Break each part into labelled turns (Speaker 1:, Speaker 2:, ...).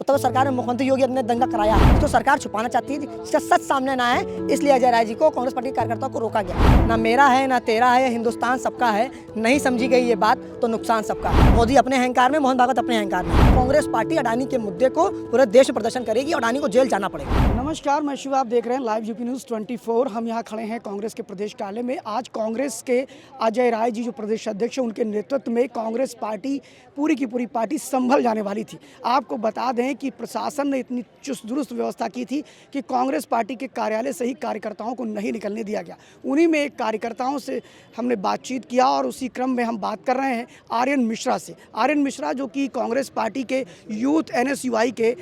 Speaker 1: उत्तर प्रदेश सरकार में मुख्यमंत्री योगी आदित्यनाथ ने दंगा कराया है, तो सरकार छुपाना चाहती है जिसका सच सामने ना आए, इसलिए अजय राय जी को कांग्रेस पार्टी के कार्यकर्ताओं को रोका गया। ना मेरा है ना तेरा है, हिंदुस्तान सबका है, नहीं समझी गई ये बात तो नुकसान सबका है। मोदी अपने अहंकार में, मोहन भागवत अपने अहंकार में। कांग्रेस पार्टी अडानी के मुद्दे को पूरे देश में प्रदर्शन करेगी, अडानी को जेल जाना पड़ेगा।
Speaker 2: नमस्कार, मैं शिव, आप देख रहे हैं लाइव यूपी न्यूज़ 24। हम यहाँ खड़े हैं कांग्रेस के प्रदेश कार्यालय में। आज कांग्रेस के अजय राय जी जो प्रदेश अध्यक्ष हैं, उनके नेतृत्व में कांग्रेस पार्टी पूरी की पूरी पार्टी संभल जाने वाली थी। आपको बता दें कि प्रशासन ने इतनी चुस्त दुरुस्त व्यवस्था की थी कि कांग्रेस पार्टी के कार्यालय से ही कार्यकर्ताओं को नहीं निकलने दिया गया। उन्हीं में एक कार्यकर्ताओं से हमने बातचीत किया और उसी क्रम में हम बात कर रहे हैं आर्यन मिश्रा से। आर्यन मिश्रा जो कि कांग्रेस पार्टी के यूथ NSUI के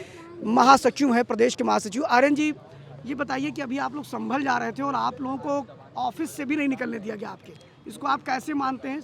Speaker 2: महासचिव हैं, प्रदेश के महासचिव। आर्यन जी, ये बताइए कि अभी आप लोग संभल जा रहे थे और आप लोगों को ऑफिस से भी नहीं निकलने दिया गया आपके, इसको आप कैसे मानते हैं?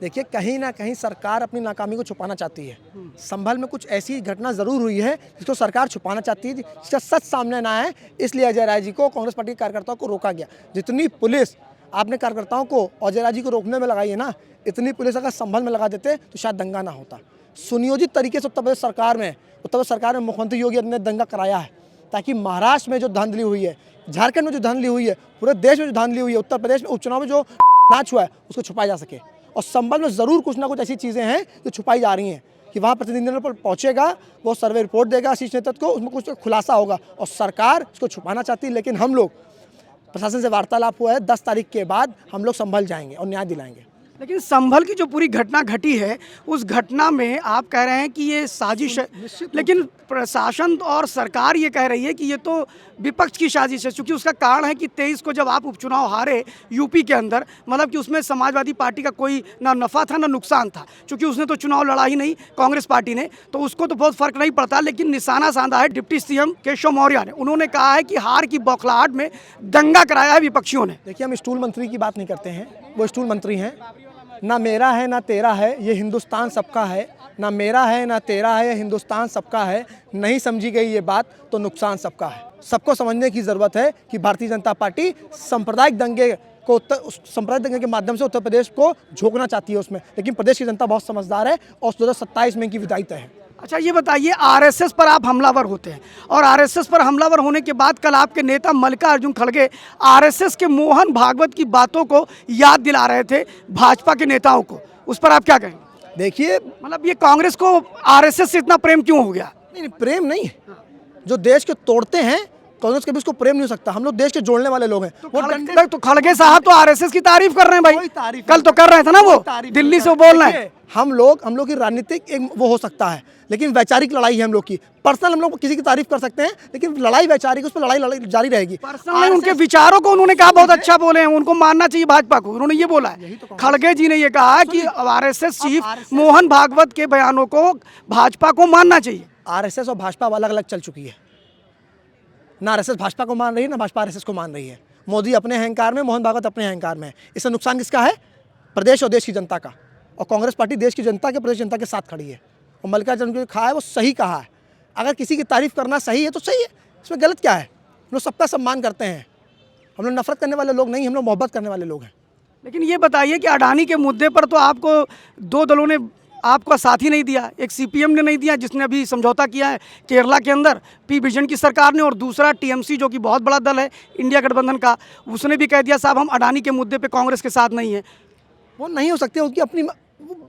Speaker 1: देखिए, कहीं ना कहीं सरकार अपनी नाकामी को छुपाना चाहती है। संभल में कुछ ऐसी घटना जरूर हुई है जिसको सरकार छुपाना चाहती है, जिसका सच सामने ना आए, इसलिए अजय राय जी को कांग्रेस पार्टी के कार्यकर्ताओं को रोका गया। जितनी पुलिस आपने कार्यकर्ताओं को अजय राय जी को रोकने में लगाई है ना, इतनी पुलिस अगर संभल में लगा देते तो शायद दंगा ना होता। सुनियोजित तरीके से उत्तर प्रदेश सरकार में मुख्यमंत्री योगी आदित्यनाथ ने दंगा कराया है, ताकि महाराष्ट्र में जो धांधली हुई है, झारखंड में जो धांधली हुई है, पूरे देश में जो धांधली हुई है, उत्तर प्रदेश में उपचुनाव में जो नाच हुआ है, उसको छुपाया जा सके। और संभल में ज़रूर कुछ ना कुछ ऐसी चीज़ें हैं जो छुपाई जा रही हैं कि वहाँ प्रतिनिधिमंडल पर पहुँचेगा, वो सर्वे रिपोर्ट देगा शीर्ष नेतृत्व को, उसमें कुछ खुलासा होगा और सरकार उसको छुपाना चाहती है। लेकिन हम लोग, प्रशासन से वार्तालाप हुआ है, 10 तारीख के बाद हम लोग संभल जाएंगे और न्याय दिलाएंगे।
Speaker 2: लेकिन संभल की जो पूरी घटना घटी है, उस घटना में आप कह रहे हैं कि ये साजिश है, लेकिन प्रशासन और सरकार ये कह रही है कि ये तो विपक्ष की साजिश है, क्योंकि उसका कारण है कि 23 को जब आप उपचुनाव हारे यूपी के अंदर, मतलब कि उसमें समाजवादी पार्टी का कोई ना नफ़ा था ना नुकसान था, क्योंकि उसने तो चुनाव लड़ा ही नहीं कांग्रेस पार्टी ने, तो उसको तो बहुत फर्क नहीं पड़ता। लेकिन निशाना साधा है डिप्टी CM केशव मौर्य ने। उन्होंने कहा है कि हार की बौखलाहट में दंगा कराया है विपक्षियों ने।
Speaker 1: देखिए, हम स्टूल मंत्री की बात नहीं करते हैं, वो स्टूल मंत्री हैं। ना मेरा है ना तेरा है, ये हिंदुस्तान सबका है। ना मेरा है ना तेरा है, ये हिंदुस्तान सबका है, नहीं समझी गई ये बात तो नुकसान सबका है। सबको समझने की ज़रूरत है कि भारतीय जनता पार्टी सांप्रदायिक दंगे के माध्यम से उत्तर प्रदेश को झोंकना चाहती है उसमें, लेकिन प्रदेश की जनता बहुत समझदार है और 2027 में इनकी विदाई तय है।
Speaker 2: अच्छा, ये बताइए, RSS पर आप हमलावर होते हैं और RSS पर हमलावर होने के बाद कल आपके नेता मल्लिकार्जुन खड़गे RSS के मोहन भागवत की बातों को याद दिला रहे थे भाजपा के नेताओं को, उस पर आप क्या कहेंगे?
Speaker 1: देखिए,
Speaker 2: मतलब ये कांग्रेस को RSS से इतना प्रेम क्यों हो गया?
Speaker 1: नहीं, प्रेम नहीं, जो देश के तोड़ते हैं कांग्रेस के भी उसको प्रेम नहीं हो सकता। हम लोग देश के जोड़ने वाले लोग हैं।
Speaker 2: तो खड़गे साहब तो RSS की तारीफ कर रहे हैं भाई, कल तो कर रहे थे ना, वो दिल्ली से बोल रहे हैं।
Speaker 1: हम लोग की राजनीतिक एक वो हो सकता है, लेकिन वैचारिक लड़ाई है हम लोग की। पर्सनल हम लोग किसी की तारीफ कर सकते हैं, लेकिन लड़ाई वैचारिक, उस पर लड़ाई जारी रहेगी।
Speaker 2: पर्सनल उनके विचारों को उन्होंने कहा बहुत अच्छा बोले हैं, उनको मानना चाहिए भाजपा को, उन्होंने ये बोला है। खड़गे जी ने ये कहा कि RSS चीफ मोहन भागवत के बयानों को भाजपा को मानना चाहिए।
Speaker 1: RSS और भाजपा अलग अलग चल चुकी है ना। RSS भाजपा को मान रही है ना भाजपा RSS को मान रही है। मोदी अपने अहंकार में, मोहन भागवत अपने अहंकार में। इससे नुकसान किसका है? प्रदेश और देश की जनता का। और कांग्रेस पार्टी देश की जनता के, प्रदेश जनता के साथ खड़ी है। और मल्लिकार्जुन जो कहा है वो सही कहा है। अगर किसी की तारीफ करना सही है तो सही है, इसमें गलत क्या है? हम लोग सबका सम्मान करते हैं। हम लोग नफरत करने वाले लोग नहीं, हम लोग मोहब्बत करने वाले लोग हैं।
Speaker 2: लेकिन ये बताइए कि अडानी के मुद्दे पर तो आपको दो दलों ने आपका साथ ही नहीं दिया। एक CPM ने नहीं दिया, जिसने अभी समझौता किया है केरला के अंदर P विजन की सरकार ने, और दूसरा TMC जो कि बहुत बड़ा दल है इंडिया गठबंधन का, उसने भी कह दिया साहब हम अडानी के मुद्दे पे कांग्रेस के साथ नहीं है।
Speaker 1: वो नहीं हो सकती, उनकी अपनी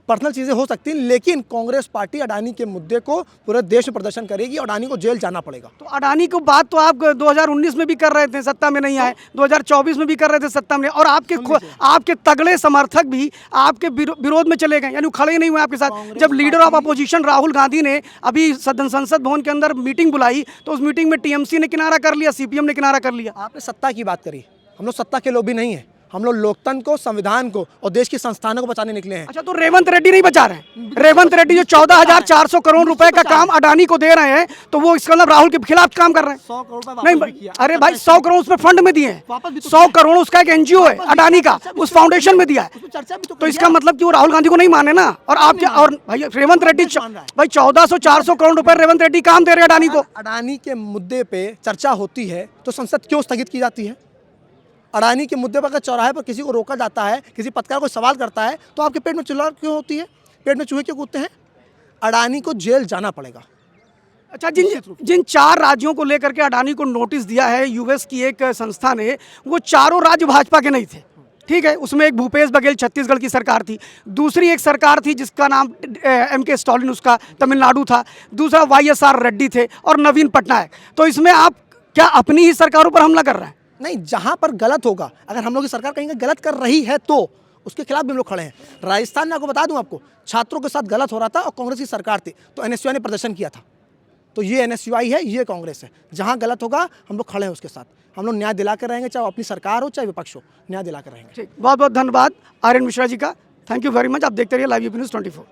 Speaker 1: पर्सनल चीज़ें हो सकती हैं, लेकिन कांग्रेस पार्टी अडानी के मुद्दे को पूरे देश में प्रदर्शन करेगी। अडानी को जेल जाना पड़ेगा।
Speaker 2: तो अडानी को बात तो आप 2019 में भी कर रहे थे, सत्ता में नहीं आए, 2024 में भी कर रहे थे, सत्ता में, और आपके तगड़े समर्थक भी आपके विरोध में चले गए, यानी खड़े नहीं हुए आपके साथ। जब leader of opposition Rahul Gandhi ने अभी संसद भवन के अंदर मीटिंग बुलाई, तो उस मीटिंग में TMC ने किनारा कर लिया, CPM ने किनारा कर लिया।
Speaker 1: आपने सत्ता की बात करी, हम लोग सत्ता के लोभी नहीं है। हम लोग लोकतंत्र को, संविधान को और देश के संस्थानों को बचाने निकले हैं।
Speaker 2: अच्छा, तो रेवंत रेड्डी नहीं बचा रहे हैं? रेवंत रेड्डी जो 14,400 करोड़ रुपए का काम अडानी को दे रहे हैं, तो वो इसका मतलब राहुल के खिलाफ काम कर रहे हैं।
Speaker 1: 100 करोड़
Speaker 2: नहीं, अरे भाई 100 करोड़ उसमें फंड में दिए हैं, 100 करोड़ उसका एक NGO है अडानी का, उस फाउंडेशन में दिया है। तो इसका मतलब कि वो राहुल गांधी को नहीं माने ना। और आपके और भाई रेवंत रेड्डी भाई 1400-400 करोड़ रुपए रेवंत रेड्डी काम दे रहे हैं अडानी को।
Speaker 1: अडानी के मुद्दे पे चर्चा होती है तो संसद क्यों स्थगित की जाती है? अडानी के मुद्दे पर अगर चौराहे पर किसी को रोका जाता है, किसी पत्रकार को सवाल करता है, तो आपके पेट में चिल्लाहट क्यों होती है? पेट में चूहे क्यों कूदते हैं? अडानी को जेल जाना पड़ेगा।
Speaker 2: अच्छा, जिन जिन 4 राज्यों को लेकर के अडानी को नोटिस दिया है यूएस की एक संस्था ने, वो चारों राज्य भाजपा के नहीं थे, ठीक है। उसमें एक भूपेश बघेल छत्तीसगढ़ की सरकार थी, दूसरी एक सरकार थी जिसका नाम एमके स्टालिन उसका तमिलनाडु था, दूसरा वाईएसआर रेड्डी थे और नवीन पटनायक। तो इसमें आप क्या अपनी ही सरकारों पर हमला कर रहे हैं?
Speaker 1: नहीं, जहां पर गलत होगा, अगर हम लोग की सरकार कहीं गलत कर रही है तो उसके खिलाफ भी हम लोग खड़े हैं। राजस्थान में आपको बता दूं, आपको छात्रों के साथ गलत हो रहा था और कांग्रेस की सरकार थी तो एनएसयूआई ने प्रदर्शन किया था। तो ये एनएसयूआई है, ये कांग्रेस है। जहां गलत होगा हम लोग खड़े हैं उसके साथ, हम लोग न्याय दिला कर रहेंगे, चाहे अपनी सरकार हो चाहे विपक्ष हो, न्याय दिला कर रहेंगे।
Speaker 2: ठीक, बहुत बहुत धन्यवाद आर्यन मिश्रा जी का, थैंक यू वेरी मच। आप देखते रहिए लाइव यूपी न्यूज़ 24।